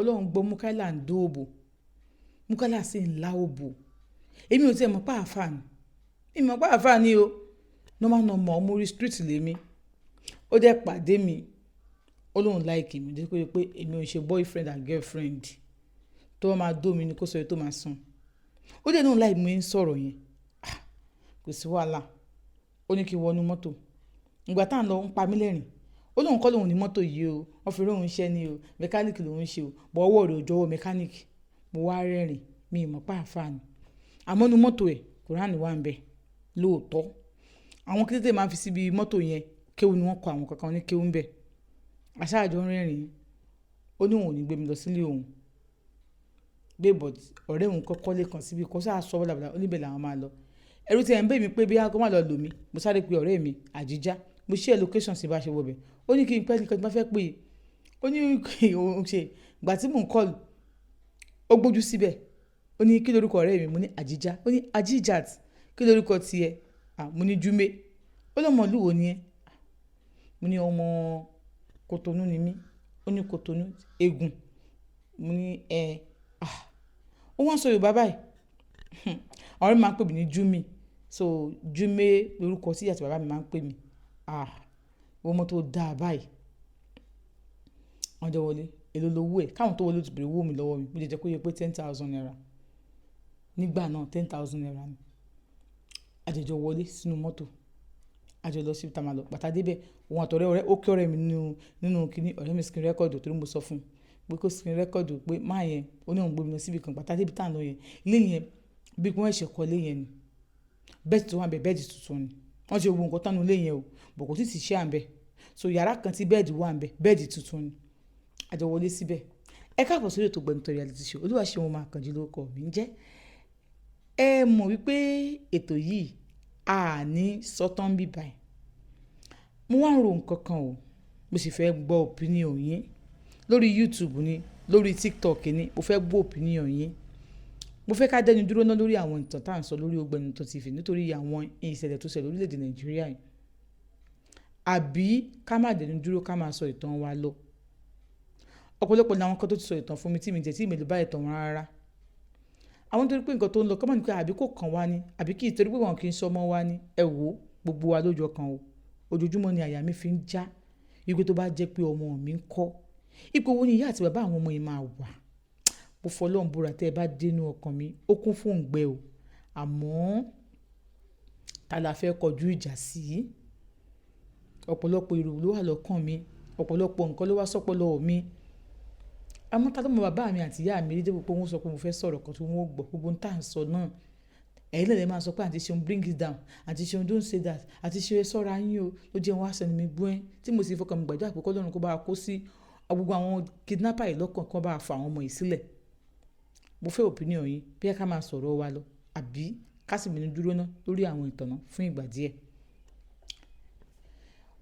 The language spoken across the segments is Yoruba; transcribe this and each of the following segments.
Ọlọ́run gbọ́ Mukaila ń dóòbò Mukaila sì ń lá òbò èmi ò tiẹ̀ mọ̀ pé àáfàá ni ìmọ̀ pé àáfàá ni o normal ọmọ orí street lèmi ó dẹ̀ pàdé mi ó lóun láìkì mi dé pé èmi ò ṣe boyfriend and girlfriend tó wọ́n máa dó mi ni kó sọ èyí tó máa san ó dẹ̀ lóun láì mú ń sọ̀rọ̀ yẹn kò sí wàhálà ó ní kí n wọnú mọ́tò ìgbà tá à ń lọ ń pa mí lẹ́rìn ó lóun kọ́ lòun ní mọ́tò yìí o wọ́n fi róun iṣẹ́ ni o mẹkáníìkì lòun ṣe o bọ́ ọwọ́ rẹ̀ ò jọ̀wọ́ mẹkáníìkì mo wá rẹ́rìn mi ìmọ̀ pàáfàá ni àmọ́ inú mọ́tò ẹ̀ kùránì wà ń bẹ̀ lóòótọ́ àwọn kétété máa ń fi síbi mọ́tò yẹn kéwù ni wọ́n kọ àwọn kankan ní kéwù ń bẹ̀ àṣàjọ rẹ́rìn ó ní òun ò ní gbé mi lọ sílé òun gbé bọ̀ ọ̀rẹ́ òun kọ́kọ́ lè kàn síbi kó sáà sọ bọ́lá oníbẹ̀ làwọn máa lọ ẹ̀rù tí ẹ̀ ń bẹ̀ mí pé bí aago máa lọ lò mí mo sáré pe ọ̀rẹ́ mi àjíjá mo share location sí bá ṣe wọ̀ bẹ̀ ó ní kí n pẹ́ nìkan tí wọ́n fẹ́ pè é ó ní òun ṣe ìgbà tí mò ń kọ́ọ̀lù ó gbójú síbẹ̀ ó ní kí lórúkọ ọ̀rẹ́ mi mo ní àjíjá ó ní àjíjàt kí lórúkọ tiẹ̀ mo ní júmé ó lọ́mọ lúwo ni ẹ́ mo ní ọmọ Kòtónú ni mí ó ní Kòtónú egun mo ní ó wọ́n sọ Yorùbá báyìí ọ̀rẹ́ mi máa ń pè mí ní júmi so júmé lórúkọ tí àti bàbá mi máa ń pè mí owó mọ́tò dáa báyìí wọ́n jọ wọlé èlò lówó ẹ̀ káwọn tó wọlé ti bèrè owó mi lọ́wọ́ mi mo jẹ́ kó yẹ pé 10,000 naira nígbà náà 10,000 naira ni àjẹjọ wọlé sínú mọ́tò àjọ lọ sí ibi tá a máa lọ bàtà débẹ̀ òun àtọ̀rẹ́ ọ̀rẹ́ ó kí ọ̀rẹ́ mi nínú kíní ọ̀rẹ́ mi screen record torí mo sọ fún un pé kó screen record pé máa yẹn ó ní òun gbé mi lọ síbi kan bàtà débi tá à ń lọ yẹn ilé yẹn bí wọ́n ẹ̀ṣẹ̀ kọ́ ilé yẹn ni bẹ́ẹ̀dì tó wà ń bẹ bẹ́ẹ̀dì tuntun ni wọ́n ti wo nǹkan tánú ilé yẹn o bọ̀ kò sì ti ṣe à ń bẹ so yàrá kan tí bẹ́ẹ̀dì wà ń bẹ bẹ́ẹ̀dì tuntun ni àjọ wọlé síbẹ̀ ẹ káàbọ̀ sórí ètò Gbẹ̀nutọ́ reality show Olúwaṣeun Àkànjí lórúkọ mi ń jẹ́ ẹ mọ̀ wípé ètò yìí a ní sọ́tàn bí báyìí mo wá ń ro nǹkan kan o mo sì fẹ́ gbọ́ opinion yín lórí YouTube ni lórí TikTok ni mo fẹ́ gbọ́ opinion yín mo fẹ́ ká dẹnu dúró ná lórí àwọn ìtàn tá à ń sọ lórí Gbẹ̀nutọ́ TV nítorí àwọn ìṣẹ̀lẹ̀ tó ṣẹlẹ̀ lórílẹ̀‐èdè Nàìjíríà yìí àbí ká má dẹnu dúró ká máa sọ ìtàn wa lọ ọ̀pọ̀lọpọ̀ ní àwọn kan tó ti sọ ìtàn fún mi tí mi jẹ́ tí ìmẹ̀lú bá ìtàn wọn rárá àwọn tó rí pé nǹkan tó ń lọ kọ́mọ̀ ní pé àbí kò kàn wá ní àbí kí ìtorí pé wọn kì í sọ ọmọ wa ní ẹ wò gbogbo wa lójú ọkàn o ojoojúmọ́ ni àyà mi fi ń já ipò tó bá jẹ́ pé ọmọ mi ń kọ́ ipò wo ni ìyá àti bàbá àwọn ọmọ yìí máa wà mo fọlọ́n búra tẹ́ ẹ bá dénú ọkàn mi ó kún fún òǹgbẹ o àmọ́ ta la fẹ́ kọjú ìjà sí ọ̀pọ̀lọpọ̀ èrò ló wà lọ́kàn mi ọ̀pọ̀lọpọ̀ nǹkan ló wá sọ́pọ̀lọ́ mi àmọ́ ta ló mọ bàbá mi àti ìyá mi rí débò pé wọ́n sọ pé mo fẹ́ sọ̀rọ̀ kan tí wọ́n gbọ́ gbogbo ń tà ń sọ náà ẹ̀yin lẹ́lẹ̀ máa sọ pé àǹtí Ṣeun bring it down àǹtí Ṣeun don't say that àǹtí Ṣeun sọ́ra yín o ló jẹ́ wọn àṣẹ ni mi gbọ́ ẹ́ tí mo sì fọkàn mi gbàdúrà pé kọ́lọ́run kó bá kó sí gbogbo àwọn kidnapper yìí lọ́kàn kan bá fa àwọn ọmọ yìí sílẹ̀ mo fẹ́ opinion yín bí ẹ ká máa sọ̀rọ̀ wa lọ àbí ká sì mẹ́nu dúró ná lórí àwọn ìtàn náà fún ìgbà díẹ̀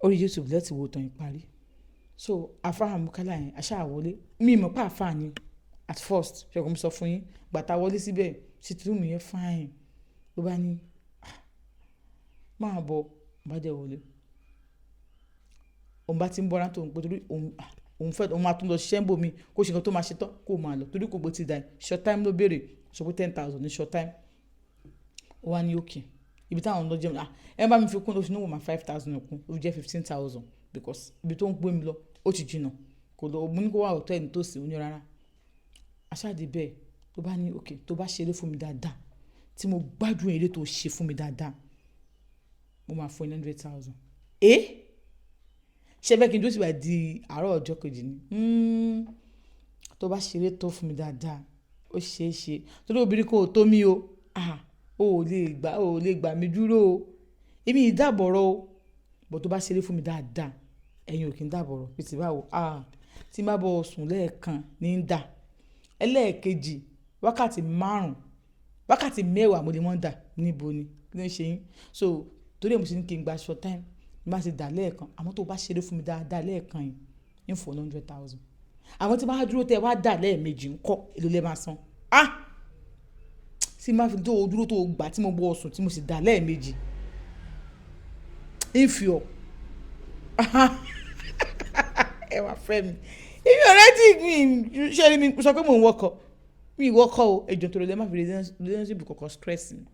orí YouTube lẹ́tì wo tàn ìparí so àfáà Mukaila yẹn àṣà wọlé mi mọ̀ pé àfáà ni at first ṣẹ́gun sọ fún yín gbàtà wọlé síbẹ̀ sítúrúmù yẹn fine ló bá ní máa bọ̀ bá jẹ́ wọlé òun bá ti ń bọ́ra tó ń pẹ́ torí òun fẹ́ òun máa tún lọ ṣiṣẹ́ ń bò mí kó ṣe nǹkan tó máa ṣe tán kó máa lọ torí kò gbé ti dà short time ló béèrè sọ pé 10,000 ní short time ó wá ní òkè ibi táwọn lọ jẹun ẹ bá mi fi kún lóṣù níwọ̀n máa 5,000 kún ó jẹ́ 15,000 because ibi tó ń gbé mi lọ ó ti jìnnà kò lọ mú ní kó wà ọ̀tọ̀ ẹni tó sì ó ní rárá aṣáàdì bẹ́ẹ̀ tó bá ní òkè tó bá ṣeré fún mi dáadáa tí mo gbádùn eré tó ṣe fún mi dáadáa mo máa fún 100,000 ṣe fẹ́ kí n tó sì bá di àárọ̀ ọjọ́ kejì ni tó bá ṣeré tó fún mi dáadáa ó ṣeé ṣe torí obìnrin kò tó mi o ò lè gbà mí dúró o èmi ìdábọ̀rọ̀ o bọ̀ tó bá ṣeré fún mi dáadáa ẹ̀yin ò kí ń dábọ̀rọ̀ bí ti báwo tí má bọ̀ sùn lẹ́ẹ̀kan ní ń dà ẹlẹ́ẹ̀kejì wákàtí 5 wákàtí 10 mo lè mọ́ ń dà níbo ni kí ló ń ṣe yín so torí èmi sì ní kí n gba short time má ti dà lẹ́ẹ̀kan àmọ́ tó bá ṣeré fún mi dáadáa lẹ́ẹ̀kan yìí ń fọ́ 100,000 àwọn tí máa dúró tẹ́ wá dà lẹ́ẹ̀mejì ń kọ́ èlò lẹ́ máa san tí máa fi tó dúró tó gbà tí mo bọ́ ọ̀sùn tí mo sì dà lẹ́ẹ̀mejì ń fi ọ̀ ẹ wá fẹ́ mi èmi ọ̀rẹ́ tí mi ṣe mi sọ pé mò ń wọkọ̀ mi ìwọkọ̀ o ẹ̀jọ̀ tó lè má fi relationship kọ̀ọ̀kan stress mi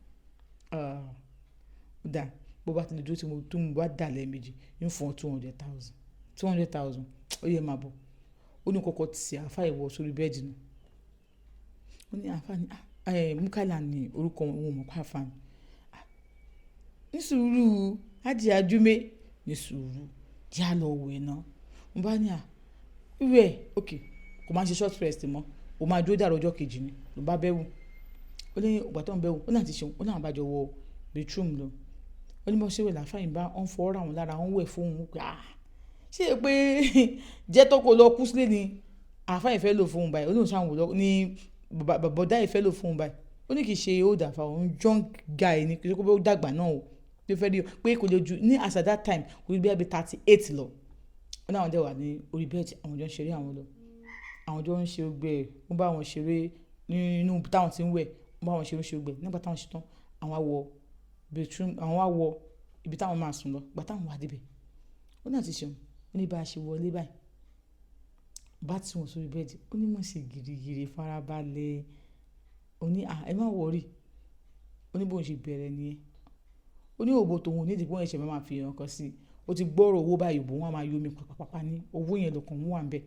dà bó bá ti lè dúró tí mo bá dà lẹ́ẹ̀mejì ń fún ọ 200,000 ó yẹ máa bọ̀ ó ní kọ́kọ́ ti ṣe àáfà ìwọ sórí bẹ́ẹ̀dì náà ó ní àáfà ní Múkàílà ní orúkọ wọn ò mọ̀ pa àáfà ní sùúrù ájì ajúmé ní sùúrù yá lọ wẹ̀ náà mo bá ní wíwẹ̀ ok kò máa ń ṣe short rest mọ́ o máa dúró dàrọ̀ ọjọ́ kejì ni ló bá bẹ́wù ó ní ìgbà tó ń bẹ́wù ó náà ti ṣeun ó náà bá jọ wọ bedroom lọ ó ní bá ṣe wẹ̀ láfàyìn bá ń fọ́ ra wọn lára wọn wẹ̀ fóun pé ṣé pé jẹ́ tó kó lọ kú sílé ni àfàyìn fẹ́ lò fóun báyìí ó lóun sáwọn lọ ní bọ̀dá ìfẹ́ lò fóun báyìí ó ní kì í ṣe old àfà òun young guy ni kì í ṣe pé ó dàgbà náà o tó fẹ́ rí o pé kò lè ju ní as at that time kò lè bí i 38 lọ ó náà dẹ̀ wà ní orí bẹ́ẹ̀dì àwọn jọ ń ṣeré àwọn lọ àwọn jọ ń ṣe gbẹ wọ́n bá wọn ṣeré nínú táwọn ti ń wẹ̀ wọ́n bá wọn ṣe gbẹ nígbà táwọn ṣe tán àwọn wọ bedroom àwọn wá wọ ibi táwọn máa sùn lọ gbà táwọn wà débẹ̀ ó náà ti ṣeun ó ní bá a ṣe wọlé báyìí bá tí wọn sórí bẹ́ẹ̀dì ó ní mọ̀ sí gírígírí farabalẹ̀ ó ní ẹ má wọrí ó ní bóun ṣe bẹ̀rẹ̀ nìyẹn ó ní òbò tòun nídìí bóun ẹ̀ṣẹ̀ máa fi hàn kan sí ó ti gbọ́rọ̀ owó báyìí òbò wọn máa yomi pàpàpàpà ní owó yẹn lọ́kàn wọn wà ń bẹ̀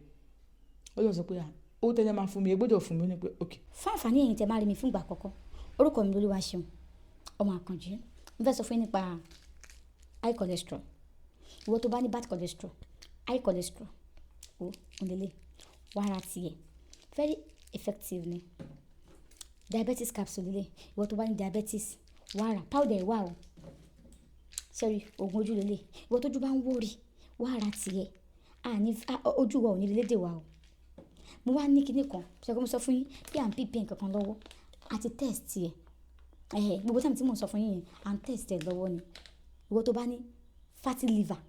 ó lọ sọ pé ó tẹ́lẹ̀ máa fún mi ẹ gbọ́dọ̀ fún mi ó ní pé ok. fún àǹfààní ẹ̀yin tẹ́ máa rí mi fún ìgbà àkọ́kọ́ orúkọ mi Olúwaṣeun ọmọ Àkànjí mo fẹ́ sọ fún yín nípa high cholesterol ìwọ tó bá ní bad cholesterol high cholesterol ó òǹdẹ̀lẹ̀ wàrà tiẹ̀ very effective ni diabetes capsule lélẹ̀ ìwọ tó bá ní diabetes wàrà powder wà o sẹ́rí oògùn ojú lélẹ̀ ìwọ tójú bá ń wòrì wàrà tiẹ̀ ojú wa ò ní lédè wa o mo wá ní kinní kan ṣẹ́gun mo sọ fún yín bí à ń pípín kankan lọ́wọ́ àti test ẹ̀ gbogbo táwọn tí mò ń sọ fún yín yẹn à ń test ẹ̀ lọ́wọ́ ni ìwọ tó bá ní fatty liver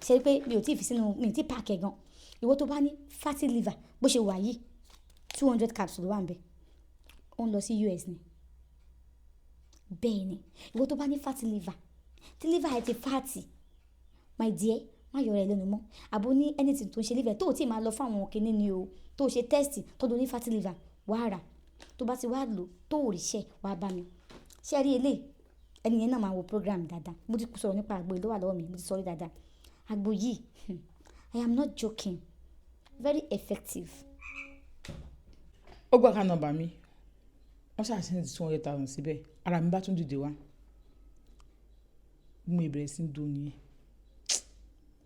ṣe pé mi ò tí ì fi sínú mi ò tí ì pààkì ẹ̀ gan ìwọ tó bá ní fatty liver bó ṣe wà yìí 200 capsule wà ń bẹ̀ ó ń lọ sí US ni bẹ́ẹ̀ ni ìwọ tó bá ní fatty liver tí liver ẹ ti fatty my dear má yọ rẹ lẹ́nu mọ́ àbò ní anything tó ń ṣe liver tó ò tí ì máa lọ fún àwọn kinní ni o tó ṣe test tó do ní fatty liver wàá rà tó bá ti wá lò tó ò ríṣẹ́ wàá bá mi ṣé ẹ rí eléyìí ẹni yẹn náà máa wo program dáadáa mo ti sọ̀rọ̀ nípa àgbo ìlú wà lọ́wọ́ mi mo ti sọ̀rọ̀ dáadáa àgbo yìí I am not joking very effective. ó gbà ká nọ́mbà mi wọ́n ṣàṣeyìn 200,000 síbẹ̀ ara mi bá tún dìde wá mo ìbẹ̀rẹ̀ sí ń do nìyẹn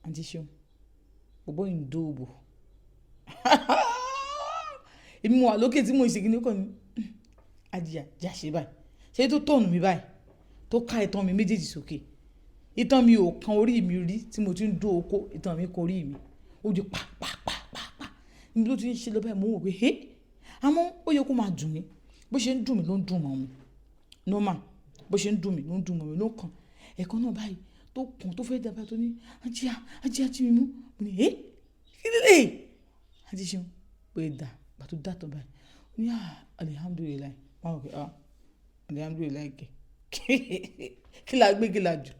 àǹtí ṣeun bọ̀bọ̀ yìí ń do òbò èmi mo wà lókè tí mo ṣe kí ni kò ní adìyà já ṣe báyìí ṣe tó tọ̀nù mi báyìí tó ká ìtàn mi méjèèjì sókè ìtàn mi ò kan orí mi rí tí mo ti ń do oko ìtàn mi kan orí mi ó di pàpàpàpàpà níbi tó ti ń ṣe lọ báyìí mo wò pé àmọ́ ó yẹ kó máa dùn mí bó ṣe ń dùn mí ló ń dùn mọ́ mi normal bó ṣe ń dùn mí ló ń dùn mọ́ mi ló kàn ẹ̀kan náà báyìí tó kàn tó fẹ́ dábàá tó ní ajá mi mú mo ní kí ló dé àti ṣeun pé dà bá tó dàtọ̀ báyìí ó ní alihamudulilayi wọn rò pé alihamudulilayi kí la gbé kí la jù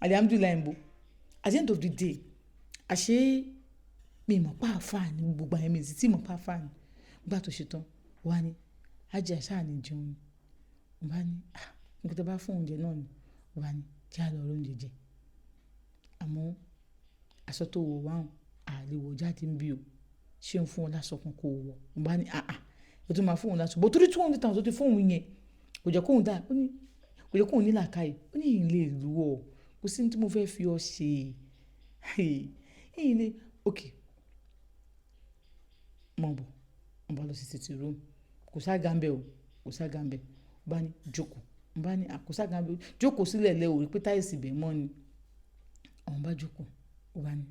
alihamudulilayi ń bo at the end of the day àṣé mi mọ̀ pàáfàá ní gbogbo àyẹ̀mí sí tí mọ̀ pàáfàá ní gbà tó ṣe tán wá ní ajá sáà ní jẹun ni mo bá ní nǹkan tó bá fún oúnjẹ náà ni mo bá ní jẹ́ àlọ́ oúnjẹ jẹ àmọ́ aṣọ tó wọ̀ wá hàn àlewọ̀ jáde ń bí o ṣé ń fún ọ lásọ kan kó wọ̀ mo bá ní o tún máa fún òun lásọ bó torí 200,000 tó ti fún òun yẹn kò jẹ́ kóun dá ó ní kò jẹ́ kóun ní làákàyè ó ní ìlé ìlú ọ̀ kò sí ní tí mo fẹ́ fi ọ ṣe ìlé ok mọ̀ bọ̀ mo bá lọ sí sitting room kò ságà ń bẹ̀ o kò ságà ń bẹ̀ mo bá ní jókòó mo bá ní kò ságà ń bẹ̀ jókòó sílẹ̀ lẹ́ òrí pé táyìsì bẹ̀ mọ́ ni àwọn bá jókòó mo bá ní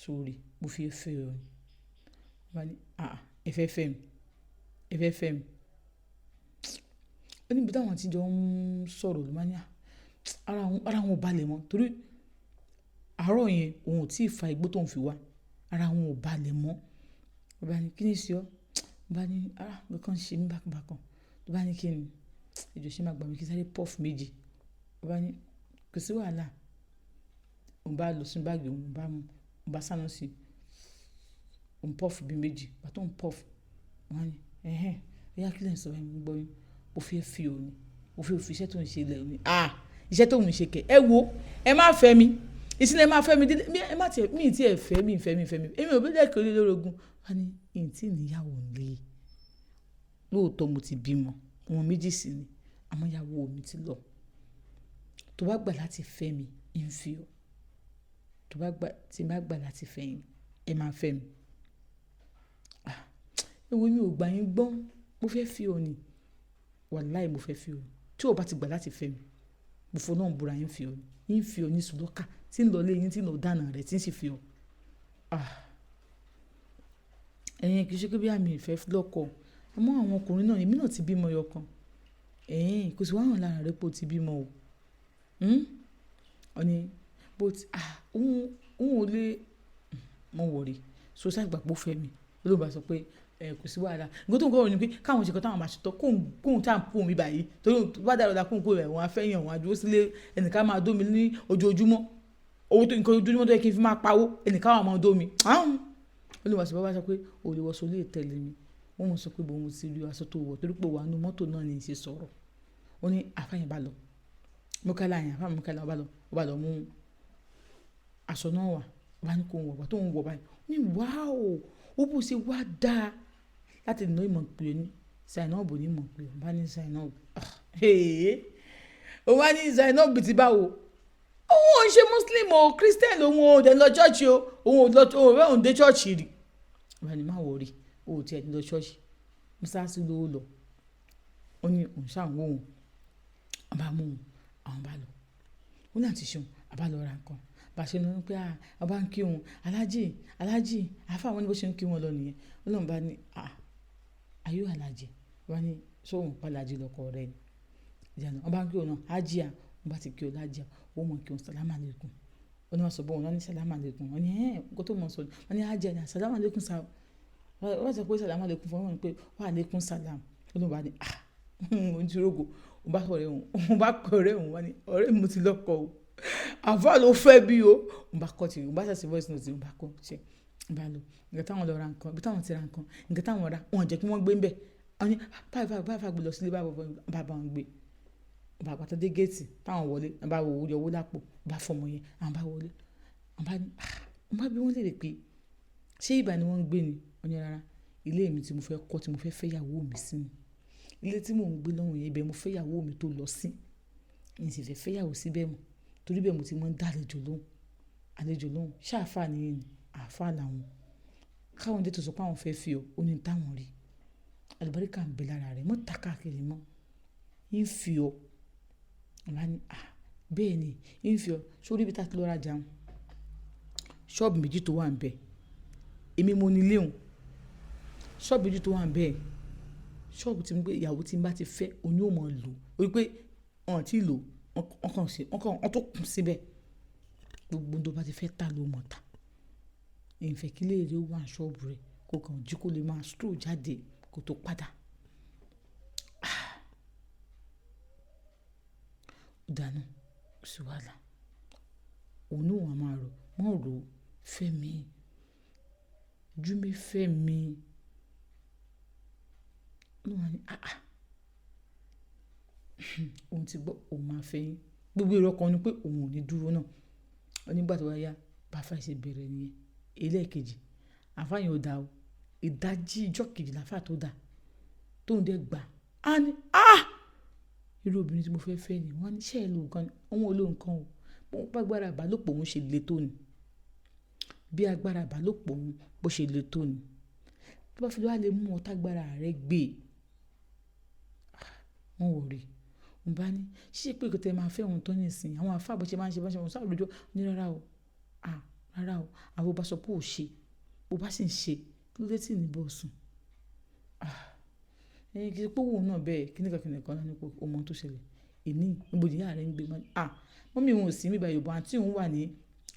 sórí mo fi fẹ́ ọ ni mo bá ní ẹ fẹ́ fẹ́ mi ó níbi táwọn àtijọ́ ń sọ̀rọ̀ ló máa ní ara wọn ò balẹ̀ mọ́ torí àárọ̀ yẹn òun ò tí ì fa igbó tó ń fi wá ara wọn ò balẹ̀ mọ́ ó bá ní kí ni sí ọ ó bá ní nǹkan ṣe mí bákan ó bá ní kí ni ìjọ ṣe máa gbà mí kí sáré pọ́ọ̀fù méjì ó bá ní kò sí wàhálà òun bá lọ sínú báàgì òun bá sáná sí òun pọ́ọ̀fù bíi méjì pàtó òun pọ́ọ̀fù wọn ni ẹ̀yà kílẹ̀ ń sọ ẹ̀ ń gbọ́ yín mo fẹ́ fi òní mo fẹ́ fi iṣẹ́ tó ń ṣe ilẹ̀ òní iṣẹ́ tó ń ṣe kẹ̀ ẹ wo ẹ má fẹ́ mi ìsìnlẹ̀ má fẹ́ mi dídé ẹ má tiẹ̀ mí tí ẹ fẹ́ mi èmi ò bí lẹ́ẹ̀kẹ́ orí lórogún wọn ni ìntì níyàwó nílé lóòótọ́ mo ti bímọ ọmọ méjì sí ni àmọ́ ìyàwó mi ti lọ tó bá gbà láti fẹ́ mi ń fi ọ́ tó bá gbà tí má gbà láti fẹ́ yín ẹ máa fẹ́ mi ewu mi ò gbà yín gbọ́n mo fẹ́ fi ọ́ ni wàláì mo fẹ́ fi ọ́ tí o bá ti gbà láti fẹ́ mi mo fọ́ náà búra yín fi ọ́ ní sùlọ́kà tí ń lọ lé yín tí ń lọ dáná rẹ̀ tí ń sì fi ọ́ ẹ̀yin kì í ṣe pé bí àmì ìfẹ́ lọ́kọ̀ àmọ́ àwọn ọkùnrin náà èmi náà ti bímọ ẹyọ kan kò sí wàhàn lára rẹ̀ pé o ti bímọ o ọ̀ni but òun ò lè mọ wọ̀rí so ṣàgbà pọ̀ fẹ́ mi ló bá sọ pé kò sí wàhálà nǹkan tó ń kọ́ ọ ni pé káwọn ṣèkọ́ táwọn máa ṣètọ́ kóhun tá à ń pò mí báyìí torí bá dára ọ̀dà kóhun kó rẹ̀ wọ́n á fẹ́ yàn wọ́n á dúró sílé ẹnìkan máa dó mi ní ojoojúmọ́ owó tó nǹkan ojoojúmọ́ tó yẹ kí n fi máa pawó ẹnìkan wà máa dó mi olùwàsí bàbá sọ pé òòlù wọ̀sọ̀ lè tẹ̀lé mi wọ́n mọ̀ sọ pé bòun ti rí aṣọ tó wọ̀ torí pé wà nù mọ́tò náà ní í ṣe sọ̀rọ̀ ó ní àfàyàn bá lọ mọ́kálá yẹn àfàyàn mọ́kálá ó bá lọ mú aṣọ náà wà wá ní kó ń wọ̀ tó ń wọ̀ báyìí ní wáò ó bó ṣe wá dáa láti nà ìmọ̀ pé ní Zainabu ní ìmọ̀ pé bá ní Zainabu ó wá ní Zainabu ti báwo òun ò ń ṣe muslim o christian òun ò dẹ̀ lọ chọ́ọ̀chì o òun ò dé chọ́ọ̀chì rí wà ní má wọrí o ò tiẹ̀ lọ chọ́ọ̀chì mọ́sáàsì ló lọ ó ní òun ṣàwọn òun àbá mú òun àwọn bá lọ ó náà ti ṣeun àbá lọ ra nǹkan bá ṣe lọ pé àbá ń kí òun aláàjì àfa àwọn ní bó ṣe ń kí wọn lọ nìyẹn ó lóun bá ní ayé aláàjì wá ní sóhun pàlájì lọkọ rẹ ni ìjànà wọn bá ń kí òun náà ájíà wọn bá ti kí òun lájíà wọ́n mọ̀ kí wọ́n sàlámà lẹ́kùn wọ́n ní wọ́n sọ bọ́ wọn ní sàlámà lẹ́kùn wọ́n ní nǹkan tó mọ̀ sọ wọ́n ní ájẹ́ ní sàlámà lẹ́kùn sá wọ́n sọ pé sàlámà lẹ́kùn fún wọn pé wà lẹ́kùn sàlám wọ́n ní wọ́n bá ní òun ti rógò òun bá kọ̀ọ̀rẹ́ òun wọ́n ní ọ̀rẹ́ mi ti lọ́kọ̀ o àfà ló fẹ́ bí o òun bá kọ́ ti òun bá ṣàṣì voice note òun bá kọ́ ṣe òun bá lọ nǹkan táwọn lọ ra nǹkan ibi táwọn ti ra nǹkan nǹkan táwọn ra wọn jẹ́ kí wọ́n gbé ń bẹ̀ wọ́n ní báyìí gbé lọ sílé bàbá wọn gbé bàbá tó dé géètì táwọn wọlé bá wo owó yọwó lápò bá fọmọ yẹn àwọn bá wọlé àwọn bá bí wọ́n lè rè pé ṣé ìbà ni wọ́n ń gbé ni wọ́n ní rárá ilé mi tí mo fẹ́ kọ́ tí mo fẹ́ fẹ́ yàwó mi sí ni ilé tí mò ń gbé lọ́hùn yẹn ibẹ̀ mo fẹ́ yàwó mi tó lọ sí ní sì fẹ́ fẹ́ yàwó síbẹ̀ mọ́ torí bẹ́ẹ̀ mo ti mọ́ ń dá àlejò lóhùn ṣáàfà nìyẹn ni àáfà làwọn káwọn dé tó sọ pé àwọn fẹ́ fi ọ ó ní táwọn rí àlùbáríkà ń bẹ lára rẹ̀ mọ́ ta káàkiri mọ́ ń fi ọ bẹ́ẹ̀ ni ìfẹ́ sórí ibi tá a ti lọ rajà ṣọ́ọ̀bù méjì tó wà ń bẹ̀ èmi mo ní léhùn ṣọ́ọ̀bù méjì tó wà ń bẹ̀ ṣọ́ọ̀bù tí mo gbé ìyàwó tí n bá ti fẹ́ òun yóò mọ̀ lò ó pé ọ̀n tí lò wọ́n tó kùn síbẹ̀ gbogbo tó bá ti fẹ́ ta ló mọ̀ ta ìfẹ́ kí lè rí wà ṣọ́ọ̀bù rẹ̀ kó kàn jí kó lè máa stroll jáde kó tó padà. dáná sí wàhálà òun náà wà máa rò mọ́ rò fẹ́ mi júmi fẹ́ mi ló wà ní òun ti gbọ́ òun máa fẹ́ yín gbogbo èrò ọkàn ni pé òun ò ní dúró náà onígbà tó wá yá báfà ṣe bẹ̀rẹ̀ nìyẹn ẹlẹ́ẹ̀kejì àfààyàn ò dá o ìdajì ìjọ kejì láfà tó dà tóun dẹ̀ gbà á ní irú obìnrin tí mo fẹ́ fẹ́ ni wọ́n ní ṣe é lo nǹkan òun ò lo nǹkan o bóun bá agbára ìbálòpọ̀ òun ṣe le tó ni bí agbára ìbálòpọ̀ òun bó ṣe le tó ni tó bá fi wá lè mú ọtá agbára rẹ gbé wọn ò rí n bá ní ṣíṣe pé ìkọtẹ máa fẹ́ òun tó ní ìsìn àwọn àfáà bó ṣe máa ń ṣe bá ṣe wọn sáà lójó ní rárá o àwọn bá sọ pé ò ṣe bó bá sì ń ṣe kí ló dé tí ní bọ́ sùn kì í pé òun náà bẹ́ẹ̀ kíníkan náà ní ọmọ tó ṣẹlẹ̀ èmi níbodè ìyá rẹ̀ ń gbé mọ́mí òun ò sí mi báyìí bọ́ àǹtí òun wà ní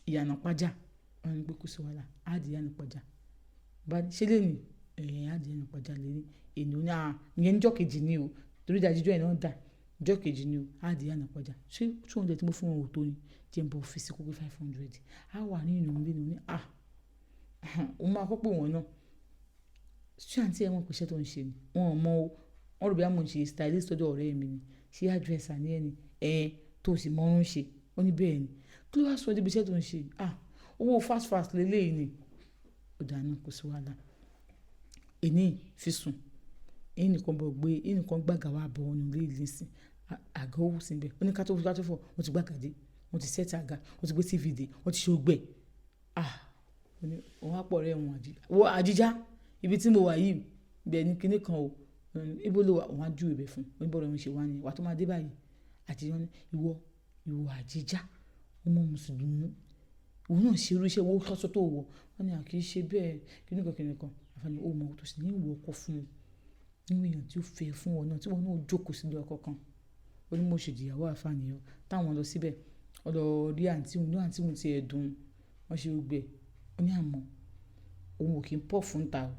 ìyànà pàjá wọn ní pé kò sí wàhálà áàdì ìyànà pàjá bá ṣe lè ní áàdì ìyànà pàjá lè ní ènìyàn ní ìyẹn níjọ́ kejì ni o torí ìdájíjọ́ ẹ̀ náà dà níjọ́ kejì ni o áàdì ìyànà pàjá ṣé 200 tí mo fún wọn ò tó ni jẹ́ n bọ̀ fi sí kókó 500 á wà ní ìnù nínú ní òun máa kọ́pọ̀ wọn náà ṣé àǹtí ẹ̀ mọ̀ pé iṣẹ́ tó ń ṣe ni wọn ò mọ̀ o wọ́n rò bí àmọ̀ ń ṣe stylist lọ́dọ̀ ọ̀rẹ́ mi ni ṣé hairdresser ni ẹni tó sì mọ̀ ń ṣe ó ní bẹ́ẹ̀ ni kí ló wá sọ débi iṣẹ́ tó ń ṣe owó fast lélẹ́yìí ni ó dáná kò sí wàhálà èní fi sùn èyí nìkan bọ̀ gbé èyí nìkan gbàgà wà bọ̀ ọ́nù lé ìlú sí àgọ́ owó sí bẹ́ẹ̀ ó ní ká tó fọ̀ wọ́n ti gbàgàdé wọ́n ti sẹ́ẹ̀tì àga wọ́n ti gbé tv dé wọ́n ti ṣe ogbẹ́ òun á pọ̀ rẹ̀ wọn àjíjá ibi tí mo wà yìí bẹ́ẹ̀ ni kinní kan o ibo ló wà òun á ju ibẹ̀ fún oníbọ̀rọ̀ mi ṣe wá ní wà tó máa dé báyìí àjíjá ní ìwọ àjíjá ọmọ mùsùlùmí òun náà ṣe irú iṣẹ́ owó kọ́sọ́ tó wọ̀ wọ́n ní àkì í ṣe bẹ́ẹ̀ kinní kan àfààní ó mọ tó sì ní ìwọ ọkọ fún un nínú èèyàn tí ó fẹ́ fún ọ náà tí wọn náà jókòó sílé ọkọ kan ó ní mo ṣèjìyàwó àfààní ọ táwọn lọ síbẹ̀ ọ̀dọ̀ rí àǹtí òun ti ẹ̀dùn wọ́n ṣe gbẹ ó ní àmọ́ òun ò kí ń pọ̀ fún ta o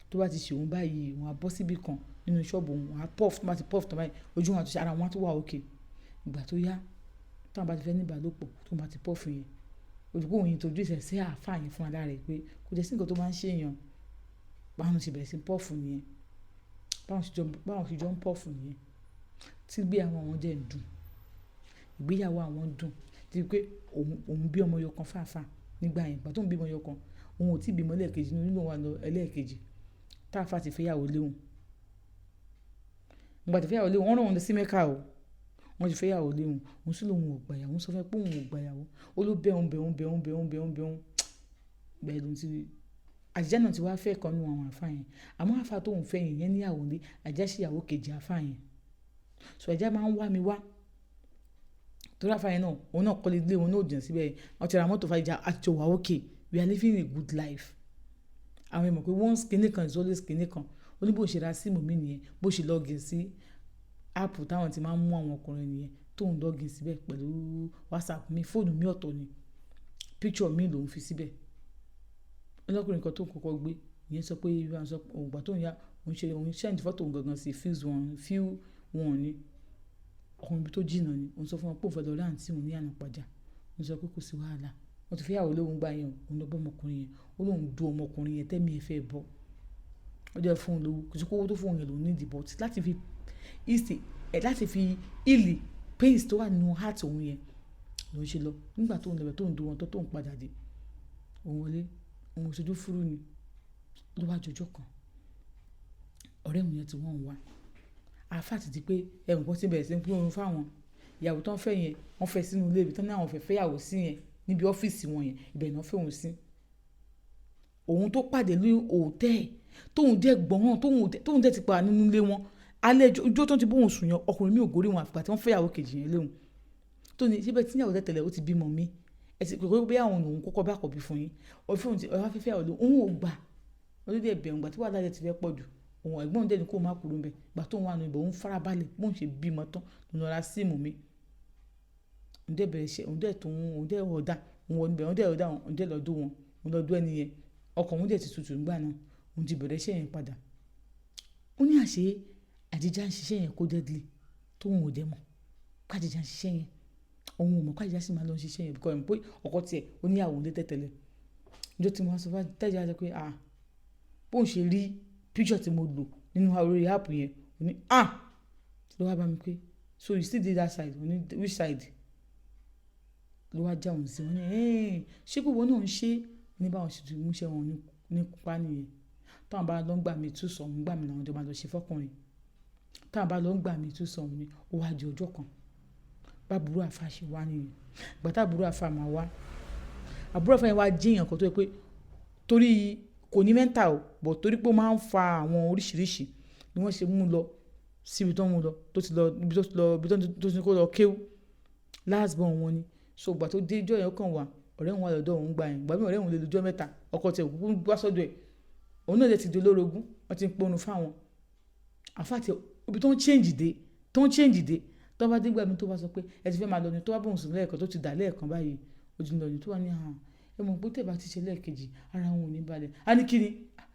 tó bá ti ṣe òun báyìí òun á bọ́ síbì kan nínú ṣọ́ọ̀bù òun á pọ̀ fún bá ti pọ̀ fún tán báyìí ojú wọn àti ara wọn á tó wà òkè ìgbà tó yá táwọn bá ti fẹ́ ní ìbálòpọ̀ tó bá ti pọ̀ fún yẹn olùkọ́ òun yìí tójú ìṣẹ̀ sí àáfàá yẹn fún ara rẹ̀ pé kò jẹ́ sí nǹkan tó máa ń ṣe èèyàn báwọn ṣe bẹ̀rẹ̀ sí pọ̀ fún nìyẹn báwọn ṣe jọ ń pọ̀ fún nìyẹn tí gbé àwọn jẹ́ ń dùn ìgbéyàwó àwọn dùn ti pé òun bí ọmọ yọkan fàáfàá nígbà yẹn ìgbà tó ń bímọ yọkan òun ò tí bímọ ẹlẹ́ẹ̀kejì nínú wa lọ ẹlẹ́ẹ̀kejì táàfà ti fẹ́yàwó léhùn ìgbà tí fẹ́yàwó léhùn wọ́n rán òun lọ sí mẹ́kà o wọ́n ti fẹ́yàwó léhùn òun sì lòun ò gbàyàwó ń sọ fẹ́ pé òun ò gbàyàwó ó ló bẹ́ẹ̀ bẹ́ẹ̀ ló ti àjíjá náà ti wá fẹ́ kan nínú àwọn àfáà yẹn àmọ́ àfáà tóun fẹ́ yẹn níyàwó lé àjíjá síyàwó kejì àfáà yẹn so àjíjá máa ń wá mi wá torí àfáà yẹn náà òun náà kọ́lé ilé òun náà jìnnà síbẹ̀ wọ́n ti ra mọ́tò fàájà àjọ wà okay we are living a good life àwọn èèmọ̀ pé once kinní kan is always kinní kan ó ní bó ṣe ra síìmù mi nìyẹn bó ṣe lọ́ọ̀gì sí áàpù táwọn ti máa ń mú àwọn ọkùnrin nìyẹn tóun lọ́ọ̀gì síbẹ̀ pẹ̀lú whatsapp mi fóònù mi ọ̀tọ̀ ni picture mi lòun fi síbẹ̀ ọlọ́kùnrin kan tó ń kọ́kọ́ gbé ìyẹn sọ pé ògbà tó ń ya òun send fọ́tò òun gangan sí fíw wọn ni ọkùnrin ibi tó jìnnà ni òun sọ fún wọn pé òun fẹ́ lọ rí àǹtí òun ní ànàpàjà òun sọ pé kò sí wàhálà wọ́n ti fẹ́yàwó lóhun gbà yẹn òun lọ bọ́ ọmọkùnrin yẹn ó lóun du ọmọkùnrin yẹn tẹ́mi ẹ̀ fẹ́ bọ́ ó jẹ́ fún un lówó kò sí kówó tó fún òun yẹn lòun ní ìdìbò láti fi ìlì pains tó wà nínú heart òun yẹn ló ń ṣe lọ nígbà tó ń lọ tó ń du wọn tó ń padà dé òun wọlé òun ṣojú fúrú ni ló wá jọjọ́ kan ọ̀rẹ́ òun yẹn tí wọ́n ń wá àáfàá ti di pé ẹ̀rùn kan ti bẹ̀rẹ̀ sí ń pín oorun fáwọn ìyàwó tó ń fẹ́ yẹn wọ́n fẹ́ sínú ilé ibi tó ní àwọn fẹ́ fẹ́yàwó sí yẹn níbi ọ́fíìsì wọn yẹn ibẹ̀ náà fẹ́ òun sí òun tó pàdé ní òtẹ́ẹ̀ tóun dẹ́ gbọ́n tóun dẹ́ ti pa nínú ilé wọn alẹ́ ọjọ́ tó ti bóun sùn yẹn ọkùnrin mi ò gorí wọn àfìgbà tí wọ́n fẹ́yàwó kejì yẹn léhùn tó ní síbẹ̀ tí ìyàwó tẹ̀tẹ̀lẹ̀ ó ti bímọ mi ẹ̀sìn pé bí àwọn òun kọ́kọ́ bá kọ̀ bí fún yín ọ̀fẹ́ fífẹ́ àwọn òun ò gbà olóde ẹ̀bẹ̀rún gbà tí wàhálà rẹ̀ ti fẹ́ pọ̀ jù òun ẹ̀gbọ́n dẹ́ni kó má kúrò ń bẹ̀ gbà tó ń wà nù ibò òun farabalẹ̀ bóun ṣe bímọ tán lòun lọ́ra síìmù mi òun dẹ́ bẹ̀rẹ̀ ṣe òun dẹ́ tó òun dẹ́ ọ̀dà òun wọ̀ níbẹ̀ òun dẹ́ ọ̀dà òun dẹ́ lọ́dún wọn òun lọ́dún ẹni yẹn ọkọ̀ òun dẹ́ ti tutù nígbà náà òun ti bẹ̀rẹ̀ iṣẹ́ yẹn padà ó ní àṣé àjíjá ń ṣiṣẹ́ yẹn kó dẹ́dìlì tóun ò dẹ́ mọ̀ kájíjá ń ṣiṣẹ́ yẹn òun ò mọ̀ kájíjá sì máa lọ ṣiṣẹ́ yẹn bíkọ́ ẹ̀ pé ọkọ tiẹ̀ ó ní àwọn olè tẹ̀tẹ̀lẹ̀ ìjọ tí mo wá sọ fún tájà sọ pé bóun ṣe rí picture tí mo lò nínú orí app yẹn ó ní ló wá bá mi pé so you still dey that side ó ní which side ló wá já òun sí wọn ní ṣé gbogbo náà ń ṣe ní báwọn ṣe ti múṣẹ́ wọn ní pa nìyẹn táwọn bá lọ ń gbà mí tú sọ̀hún gbà mí làwọn jọ máa lọ ṣe fọ́kùnrin táwọn bá lọ ń gbà mí tú sọ̀hún ní ó wá di ọjọ́ kan bá burú àfa ṣe wá nìyẹn gbàtà burú àfa máa wá àbúrò àfa yẹn wá jíyàn kan tó yẹ pé torí kò ní mẹ́ńtà o bọ̀ torí pé ó máa ń fa àwọn oríṣiríṣi ni wọ́n ṣe mú lọ síbi tó ń mú lọ tó ti lọ ibi tó ti kó lọ kéwú last born wọn ni so gbà tó dé ijọ́ yẹn kàn wá ọ̀rẹ́ òun wà lọ́dọ̀ òun gbà yẹn gbàmí ọ̀rẹ́ òun lè lọ́jọ́ mẹ́ta ọkọ tẹ̀ òkú wá sọ́dọ̀ ẹ̀ òun náà lè ti di olórogún wọ́n ti ń pọnu fáwọn àfàtì ibi tó ń change dé tó bá dé gbàmí tó bá sọ pé ẹ ti fẹ́ máa lọ ni tó bá bóun sùn lẹ́ẹ̀kan tó ti dà lẹ́ẹ̀kan báyìí ojú ń lọ ni tó wà ní ẹ mọ̀ pé tẹ̀bá ti ṣe lẹ́ẹ̀kejì ara wọn ò ní balẹ̀ á ní kíni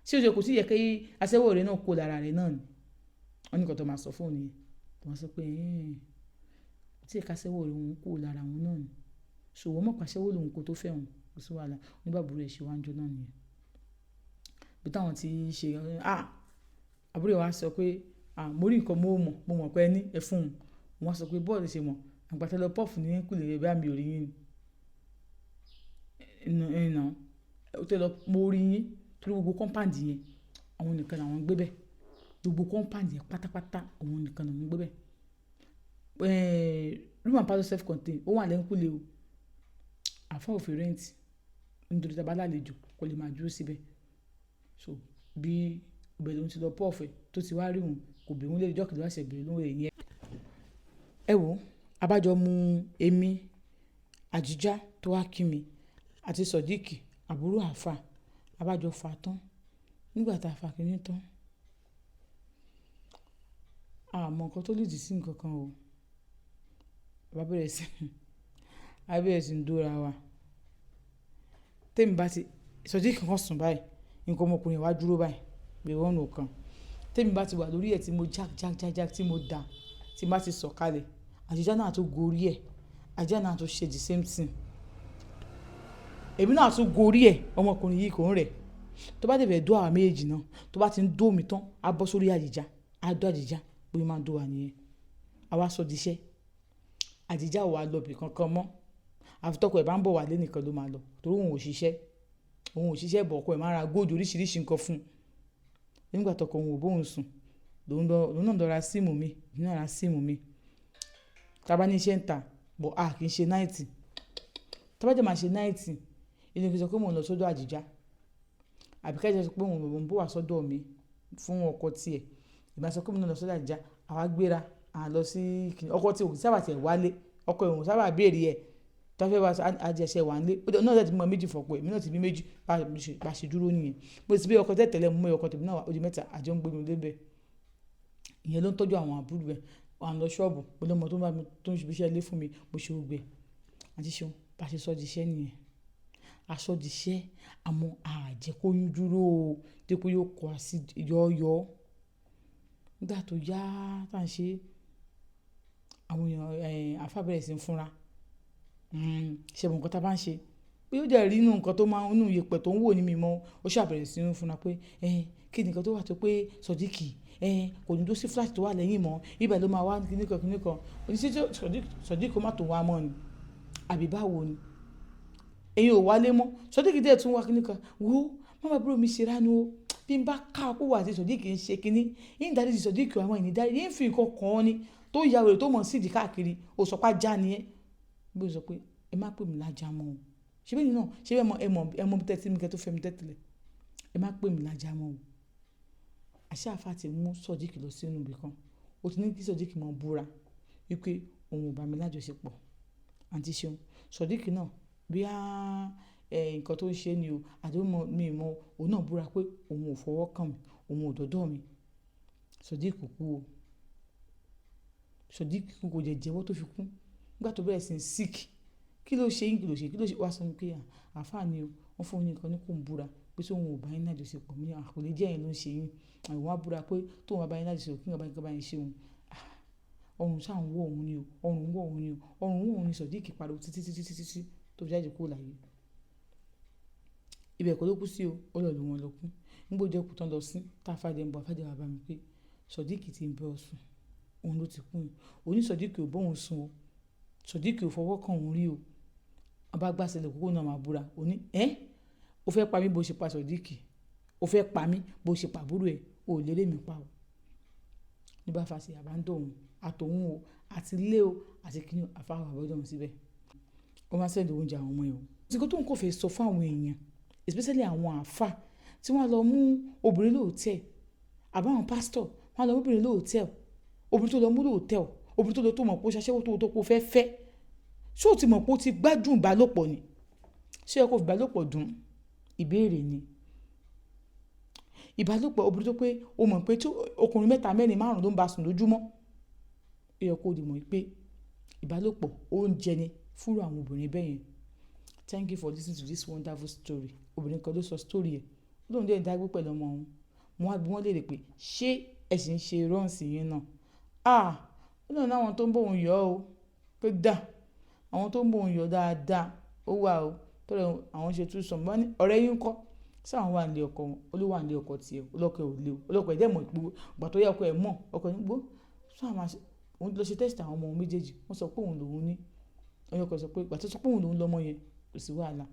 ṣé oṣù kò sí yẹ kí aṣẹ́wó rẹ̀ náà kó lára rẹ̀ náà ni wọ́n ní kan tó máa sọ fóònù yẹn tó máa sọ pé tí ẹ̀ka aṣẹ́wó rẹ̀ òun kó lára wọn náà ni ṣòwò mọ̀ pàṣẹwó lòun kó tó fẹ́ wọn kò sí wàhálà oníbàbúrò ẹ̀ ṣe wá ń jọ náà nìyẹn bí táwọn ti ṣe àbúrò wa sọ pé mo rí nǹkan mo mọ̀ pé ẹni ẹ fún un wọ́n sọ pé bọ́ọ̀lù ṣe mọ̀ àgbàtà lọ pọ́ọ̀fù ní kùlẹ̀ rẹ̀ bá mi ò rí yín ìnà ó tẹ́ lọ mo rí yín torí gbogbo kọ́ńpáǹdì yẹn àwọn nìkan làwọn ń gbé bẹ́ẹ̀ gbogbo kọ́ńpáǹdì yẹn pátápátá àwọn nìkan làwọn ń gbé bẹ́ẹ̀ room and parlour self contained ó wà lẹ́ńkùlé o àfa òfin rẹ́ǹtì nítorí tá a bá lálejò kò lè máa dúró síbẹ̀ so bí ìbẹ̀rẹ̀ òun ti lọ pọ́ọ̀fẹ́ tó ti wá rí òun kò bí òun lè jọ́ kìlọ́ àṣẹ ìbẹ̀rẹ̀ lóhùn èyí ẹ wò abájọ mu èmi àjíjá tó wá kí mi àti sọ̀díkì àbúrò àfà abájọ fà tán nígbà tá a fà kínní tán àmọ́ nǹkan tó lòdì sí nǹkan kan o bàbá bẹ̀rẹ̀ sí ń dóra wa tèmi bá ti sọ̀díkì kan sùn báyìí nǹkan ọmọkùnrin wa dúró báyìí bí wọ́n nù kan tèmi bá ti wà lórí ẹ̀ tí mo já tí mo dà tí bá ti sọ̀kalẹ̀ àjíjá náà tó gorí ẹ̀ àjíjá náà tó ṣe the same thing èmi náà tún gorí ẹ̀ ọmọkùnrin yìí kò ń rẹ̀ tó bá dẹ̀bẹ̀ dó àwọn méjèèjì náà tó bá ti ń dó mi tán á bọ́ sórí àjíjá á dó àjíjá bóyá máa ń dó wa nìyẹn àwa sọ di iṣẹ́ àjíjá ò wá lọ bì kankan mọ́ àfitọ́kọ̀ ẹ̀ bá ń bọ̀ wálé nìkan ló máa lọ torí òun ò ṣiṣẹ́ bọ̀ ọkọ ẹ̀ máa ra góòdù oríṣiríṣi nǹkan fún un nígbà tọkọ òun ò bóun sùn lòun náà lọ ra síìmù mi òun náà ra síìmù mi tábà ní iṣẹ́ ń ta bọ̀ kì í ṣe náìtì tábà jẹ́ máa ṣe náìtì inú kí n sọ pé mò ń lọ sọ́dọ̀ àjíjá àbí ká jẹ́ sọ pé mò ń bọ̀ wá sọ́dọ̀ mi fún ọkọ tiẹ̀ ìgbà sọ pé mò ń lọ sọ́dọ̀ àjíjá àwa gbéra lọ sí ọkọ tí òun sábà tiẹ̀ wálé ọkọ òun sábà béèrè ẹ̀ tọ́fẹ́ wa àjẹsẹ̀ wà ń lé náà tẹ̀ tí mo méjì fọ̀pọ̀ èmi náà ti bí méjì bá ṣe dúró nìyẹn mo ti bí ọkọ tẹ̀tẹ̀lẹ̀ mú ọkọ tèmi náà ó di mẹ́ta àjọ ń gbé mi lébẹ̀ ìyẹn ló ń tọ́jú àwọn àbúrò bẹ̀ wà ń lọ ṣọ́ọ̀bù olómọ tó ń ṣiṣẹ́ ilé fún mi bó ṣe gbé àti ṣeun bá ṣe sọ́ di iṣẹ́ nìyẹn aṣọ di iṣẹ́ àmọ́ àjẹkóyún dúró o dípò yóò kọ́ àti yọ́ọ́yọ́ nígbà tó yá tá à ń ṣe àwọn èèyàn àfàbẹ̀rẹ̀ sí ń fúnra ṣẹ̀bùn nǹkan tá a bá ń ṣe pé ó dẹ̀ rí inú nǹkan tó máa ń nù yẹpẹ̀ tó ń wò ní mímọ́ ó ṣàbẹ̀rẹ̀ sí ń fúnra pé kí ni nǹkan tó wà tó pé sọ̀díkì kò ní tó sí fúláṣì tó wà lẹ́yìn mọ́ ibẹ̀ ló máa wá kíníkan oníṣẹ́ sọ̀díkì ó má tó wá mọ́ ni àbí báwo ni ẹ̀yin ò wálé mọ́ sọ̀díkì dẹ̀ tún wá kíníkan wo mama bro mi ṣe ránu o bí n bá ká ọkọ̀ wà àti sọ̀díkì ń ṣe kíní yín dárí sọ̀díkì àwọn ìnídárí yín fi nǹkan kàn án ni tó ya wèrè tó mọ̀ sídìí káàkiri òṣọpá já ni ẹ́ bó sọ pé ẹ má pè mí lájà mọ́ o ṣé bẹ́ẹ̀ ni náà ṣé bẹ́ẹ̀ ẹ mọ bí tẹ́tí mi kẹ́ tó fẹ́ mi tẹ́tìlẹ̀ ẹ má pè mí lájà mọ́ o àṣẹ àfa ti mú sọ̀díkì lọ sínú ibì kan ó ti ní kí sọ̀díkì mọ́ búra wípé òun ò bá mi lájọṣepọ̀ àǹtí ṣeun sọ̀díkì náà bí nǹkan tó ń ṣe ni o àdéhùn mi mọ òun náà búra pé òun ò fọwọ́ kàn mí òun ò dọ́dọ̀ mi sọ̀díkì kú o sọ̀díkì kú kò jẹ́ jẹ́wọ́ tó fi kú nígbà tó bẹ̀rẹ̀ sí sick kí ló ṣe wá sọ pé àáfàá ni o wọ́n fún mi nìkan ní kò ń búra pé sóun ò bá yín náà jọ̀sẹ̀pọ̀ mi àkòlé jẹ́ yẹn ló ń ṣe yín àwọn wá búra pé tóun bá yín náà jọ̀sẹ̀pọ̀ kí nǹkan bá yín ṣe òun ọrùn sáà ń wọ̀ òun ni o ọrùn ń wọ̀ òun ni o ọrùn ń wọ̀ òun ni sọ̀díkì pariwo títí tó jáde kúrò láyé ibẹ̀ kọ́ ló kú sí o ó lọ lù wọn lọ kú nígbà jẹ́ kú tán lọ sí tá a fàdé ń bọ̀ àfàdé wa bá mi pé sọ̀díkì ti ń bẹ́ ọ sùn òun ló ti kú òun ní sọ̀díkì ò bóun sùn o sọ̀díkì ò fọwọ́ kàn òun rí o ọba gbàsẹ̀lẹ̀ kókó náà máa búra ó ní ó fẹ́ pa mí bó ṣe pa sọ̀díkì ó fẹ́ pa mí bó ṣe pàbúrò ẹ̀ ò lérè mi pa o nígbà fàṣẹ àbándọ̀ òun àtòun o àti ilé o àti kíni àfáwọn àbọ̀dọ̀ wọn síbẹ̀ ó máa sẹ́ndì oúnjẹ àwọn ọmọ ẹ̀ o ìsìnkú tó ń kò fẹ́ sọ fún àwọn èèyàn especially àwọn àfà tí wọ́n lọ mú obìnrin lóòótẹ́ àbáwọn pásítọ̀ wọ́n lọ mú obìnrin lóòótẹ́ obìnrin tó lọ mú lóòótẹ́ obìnrin tó lọ tó mọ̀ pé ó ṣaṣẹ́wó tó kó fẹ́ ṣé o ti mọ̀ pé ó ti gbádùn ìbálòpọ̀ ni ṣé ẹ kò fi ìbálòpọ̀ dùn ìbéèrè ni ìbálòpọ̀ obìnrin tó pé o mọ̀ pé tí ọkùnrin 3 4 5 ló ń bá sùn lójúmọ́ ó yẹ kó o dì mọ̀ pé ìbálòpọ̀ oúnjẹ ni fúru àwọn obìnrin bẹ́ẹ̀ yẹn. Thank you for listening to this wonderful story. Obìnrin kan ló sọ story ẹ̀ ó lóun dé ìdágbé pẹ̀lú ọmọ òun mo wá bí wọ́n léèrè pé ṣé ẹ sì ń ṣe rọ́ọ̀sì yẹn náà ó lóun láwọn tó ń bóun yọ o pé àwọn tó ń bóun yọ dáadáa ó wà o tọ́lẹ̀ àwọn ṣe tún sọ̀mọ́ ní ọ̀rẹ́ yín kọ́ sáwọn wà nílé ọkọ wọn olówó wà nílé ọkọ tiẹ̀ ọlọ́kọ ẹ̀ ò lé o ọlọ́kọ ẹ̀ dẹ̀ mọ̀ pé ìgbà tó yẹ ọkọ ẹ̀ mọ̀ ọkọ ẹ̀ nígbó òun lọ ṣe test àwọn ọmọ òun méjèèjì wọ́n sọ pé òun lòun ní ọyọkọ sọ pé ìgbà tó sọ pé òun lòun lọ́mọ yẹn kò sí wàhálà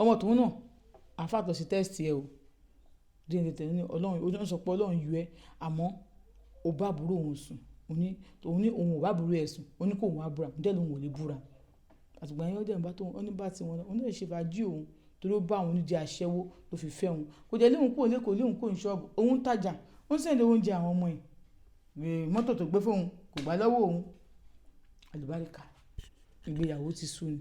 ọmọ tòun náà àáfàá lọ ṣe test ẹ o díẹ̀ tẹ̀lé ní ọlọ́run ó sọ pé ọlọ́run yọ ẹ́ àmọ́ ó bá àbúrò òun sùn òun ní òun ò bá àbúrò ẹ̀ sùn ó ní kó òun á búra ǹjẹ́ lòun ò lè búra àtìgbà yẹn ó dẹ̀ ń bá tóun ó ní bá tiwọn náà òun náà ṣe fàájì òun torí ó bá àwọn oníjẹ aṣẹ́wó ló fi fẹ́ òun kò jẹ́ léwu kó lẹ́kọ̀ọ́ léwu kó ní ṣọ́ọ̀bù òun tajà ó ń sẹ́ndẹ̀ oúnjẹ àwọn ọmọ ẹ̀ mọ́tò tó gbé fóun kò gbà lọ́wọ́ òun àlùbáríkà ìgbéyàwó ti sú ni